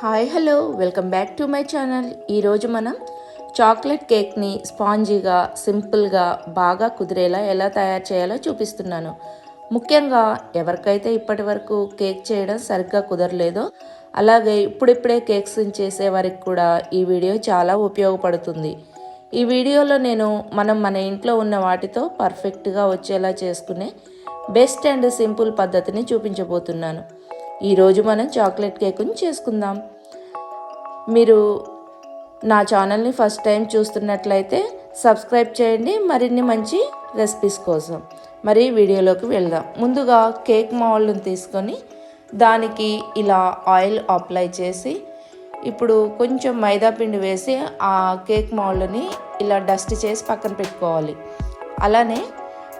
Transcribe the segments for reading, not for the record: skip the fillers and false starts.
Hi hello welcome back to my channel. ఈరోజు మనం chocolate కేక్ని స్పాంజీగా సింపుల్గా బాగా కుదిరేలా ఎలా తయారు చేయాలో చూపిస్తున్నాను. ముఖ్యంగా ఎవరికైతే ఇప్పటి వరకు కేక్ చేయడం సరిగ్గా కుదరలేదో, అలాగే ఇప్పుడిప్పుడే కేక్స్ చేసే వారికి కూడా ఈ వీడియో చాలా ఉపయోగపడుతుంది. ఈ వీడియోలో నేను మన ఇంట్లో ఉన్న వాటితో పర్ఫెక్ట్గా వచ్చేలా చేసుకునే బెస్ట్ అండ్ సింపుల్ పద్ధతిని చూపించబోతున్నాను. ఈరోజు మనం చాక్లెట్ కేకుని చేసుకుందాం. మీరు నా ఛానల్ని ఫస్ట్ టైం చూస్తున్నట్లయితే సబ్స్క్రైబ్ చేయండి మరిన్ని మంచి రెసిపీస్ కోసం. మరి వీడియోలోకి వెళ్దాం. ముందుగా కేక్ మౌల్డ్ని తీసుకొని దానికి ఇలా ఆయిల్ అప్లై చేసి ఇప్పుడు కొంచెం మైదా పిండి వేసి ఆ కేక్ మౌల్డ్ని ఇలా డస్ట్ చేసి పక్కన పెట్టుకోవాలి. అలానే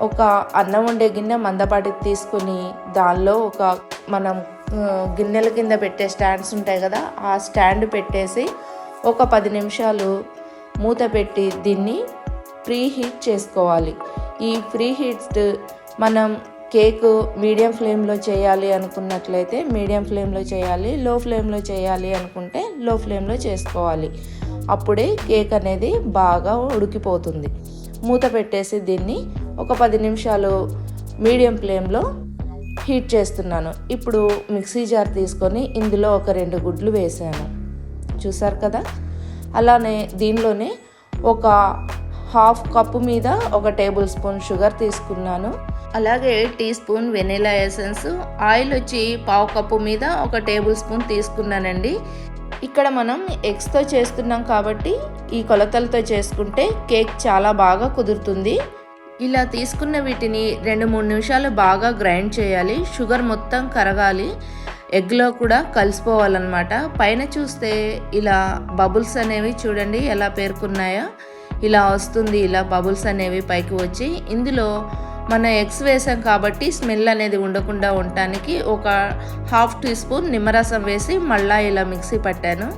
ఒక అన్నం వండే గిన్నె మందపాటికి తీసుకొని దానిలో ఒక మనం గిన్నెల కింద పెట్టే స్టాండ్స్ ఉంటాయి కదా, ఆ స్టాండ్ పెట్టేసి ఒక 10 నిమిషాలు మూత పెట్టి దీన్ని ప్రీ హీట్ చేసుకోవాలి. ఈ ప్రీ హీట్ మనం కేక్ మీడియం ఫ్లేమ్లో చేయాలి అనుకున్నట్లయితే మీడియం ఫ్లేమ్లో చేయాలి, లో ఫ్లేమ్లో చేయాలి అనుకుంటే లో ఫ్లేమ్లో చేసుకోవాలి. అప్పుడే కేక్ అనేది బాగా ఉడికిపోతుంది. మూత పెట్టేసి దీన్ని ఒక 10 నిమిషాలు మీడియం ఫ్లేమ్లో హీట్ చేస్తున్నాను. ఇప్పుడు మిక్సీ జార్ తీసుకొని ఇందులో ఒక 2 గుడ్లు వేసాను, చూసారు కదా. అలానే దీనిలోనే ఒక హాఫ్ కప్పు మీద ఒక టేబుల్ స్పూన్ షుగర్ తీసుకున్నాను. అలాగే tea spoon vanilla essence, oil వచ్చి పావు కప్పు మీద ఒక టేబుల్ స్పూన్ తీసుకున్నానండి. ఇక్కడ మనం ఎగ్స్తో చేస్తున్నాం కాబట్టి ఈ కొలతలతో చేసుకుంటే కేక్ చాలా బాగా కుదురుతుంది. ఇలా తీసుకున్న వీటిని 2-3 నిమిషాలు బాగా గ్రైండ్ చేయాలి. షుగర్ మొత్తం కరగాలి, ఎగ్లో కూడా కలిసిపోవాలన్నమాట. పైన చూస్తే ఇలా బబుల్స్ అనేవి చూడండి ఎలా పేరుకున్నాయో, ఇలా వస్తుంది. ఇలా బబుల్స్ అనేవి పైకి వచ్చి ఇందులో మన ఎగ్స్ వేసాం కాబట్టి స్మెల్ అనేది ఉండకుండా ఉండటానికి ఒక హాఫ్ టీ స్పూన్ నిమ్మరసం వేసి మళ్ళీ ఇలా మిక్సీ పట్టాను.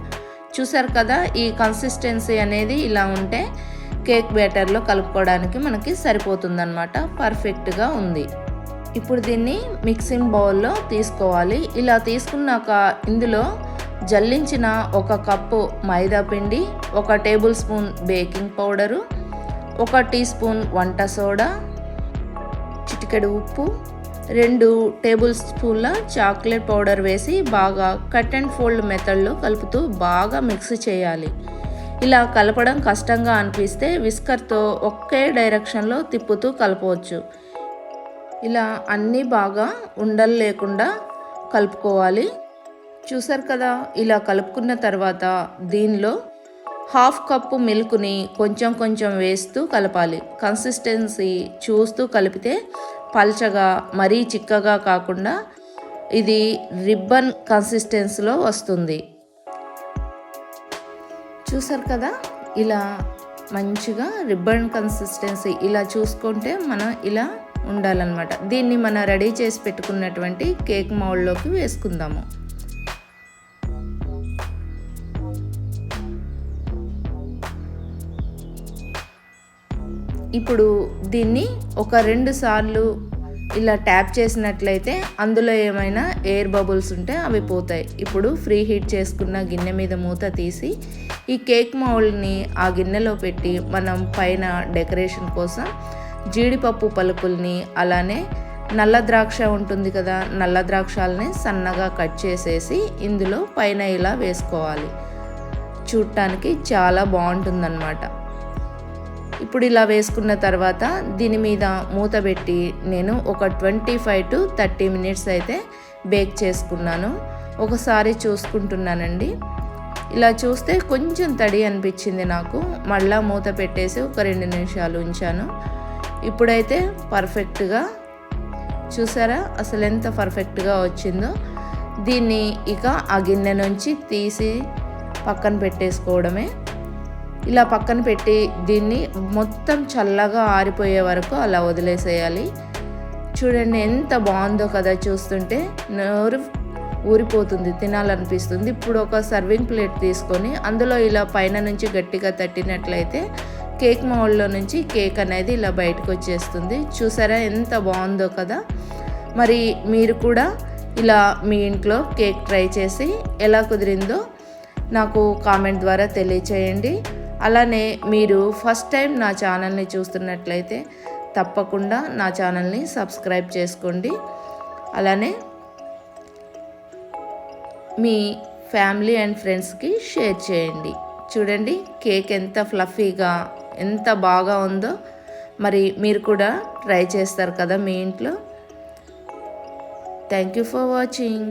చూసారు కదా, ఈ కన్సిస్టెన్సీ అనేది ఇలా ఉంటే కేక్ బ్యాటర్లో కలుపుకోవడానికి మనకి సరిపోతుందన్నమాట. పర్ఫెక్ట్గా ఉంది. ఇప్పుడు దీన్ని మిక్సింగ్ బౌల్లో తీసుకోవాలి. ఇలా తీసుకున్నాక ఇందులో జల్లించిన 1 కప్పు మైదా పిండి, 1 table spoon baking powder, 1 tea spoon వంట సోడా, చిటికెడు ఉప్పు, 2 టేబుల్ స్పూన్ల చాక్లెట్ పౌడర్ వేసి బాగా కట్ అండ్ ఫోల్డ్ మెథడ్లో కలుపుతూ బాగా మిక్స్ చేయాలి. ఇలా కలపడం కష్టంగా అనిపిస్తే విస్కర్తో ఒకే డైరెక్షన్లో తిప్పుతూ కలపవచ్చు. ఇలా అన్నీ బాగా ఉండలు లేకుండా కలుపుకోవాలి. చూసారు కదా, ఇలా కలుపుకున్న తర్వాత దీనిలో హాఫ్ కప్పు మిల్క్ని కొంచెం కొంచెం వేస్తూ కలపాలి. కన్సిస్టెన్సీ చూస్తూ కలిపితే పల్చగా మరీ చిక్కగా కాకుండా ఇది రిబ్బన్ కన్సిస్టెన్సీలో వస్తుంది. చూసారు కదా, ఇలా మంచిగా రిబ్బన్ కన్సిస్టెన్సీ ఇలా చూసుకుంటే మనం ఇలా ఉండాలన్నమాట. దీన్ని మనం రెడీ చేసి పెట్టుకున్నటువంటి కేక్ మౌల్డ్లోకి వేసుకుందాము. ఇప్పుడు దీన్ని ఒక 2 సార్లు ఇలా ట్యాప్ చేసినట్లయితే అందులో ఏమైనా ఎయిర్ బబుల్స్ ఉంటే అవి పోతాయి. ఇప్పుడు ఫ్రీ హీట్ చేసుకున్న గిన్నె మీద మూత తీసి ఈ కేక్ మౌల్డ్ని ఆ గిన్నెలో పెట్టి మనం పైన డెకరేషన్ కోసం జీడిపప్పు పలుకుల్ని, అలానే నల్ల ద్రాక్ష ఉంటుంది కదా, నల్ల ద్రాక్షల్ని సన్నగా కట్ చేసేసి ఇందులో పైన ఇలా వేసుకోవాలి. చూడటానికి చాలా బాగుంటుందన్నమాట. ఇప్పుడు ఇలా వేసుకున్న తర్వాత దీని మీద మూత పెట్టి నేను ఒక 25 to 30 మినిట్స్ అయితే బేక్ చేసుకున్నాను. ఒకసారి చూసుకుంటున్నానండి. ఇలా చూస్తే కొంచెం తడి అనిపించింది నాకు. మళ్ళీ మూత పెట్టేసి ఒక 2 నిమిషాలు ఉంచాను. ఇప్పుడైతే పర్ఫెక్ట్గా చూసారా అసలు ఎంత పర్ఫెక్ట్గా వచ్చిందో. దీన్ని ఇక ఆ గిన్నె నుంచి తీసి పక్కన పెట్టేసుకోవడమే. ఇలా పక్కన పెట్టి దీన్ని మొత్తం చల్లగా ఆరిపోయే వరకు అలా వదిలేసేయాలి. చూడండి ఎంత బాగుందో కదా, చూస్తుంటే నోరు ఊరిపోతుంది, తినాలనిపిస్తుంది. ఇప్పుడు ఒక సర్వింగ్ ప్లేట్ తీసుకొని అందులో ఇలా పైన నుంచి గట్టిగా తట్టినట్లయితే కేక్ మౌల్డ్లో నుంచి కేక్ అనేది ఇలా బయటకు వచ్చేస్తుంది. చూసారా ఎంత బాగుందో కదా. మరి మీరు కూడా ఇలా మీ ఇంట్లో కేక్ ట్రై చేసి ఎలా కుదిరిందో నాకు కామెంట్ ద్వారా తెలియచేయండి. అలానే మీరు ఫస్ట్ టైం నా ఛానల్ని చూస్తున్నట్లయితే తప్పకుండా నా ఛానల్ని సబ్స్క్రైబ్ చేసుకోండి. అలానే మీ ఫ్యామిలీ అండ్ ఫ్రెండ్స్కి షేర్ చేయండి. చూడండి కేక్ ఎంత ఫ్లఫీగా ఎంత బాగా ఉందో. మరి మీరు కూడా ట్రై చేస్తారు కదా మీ ఇంట్లో. Thank you for watching.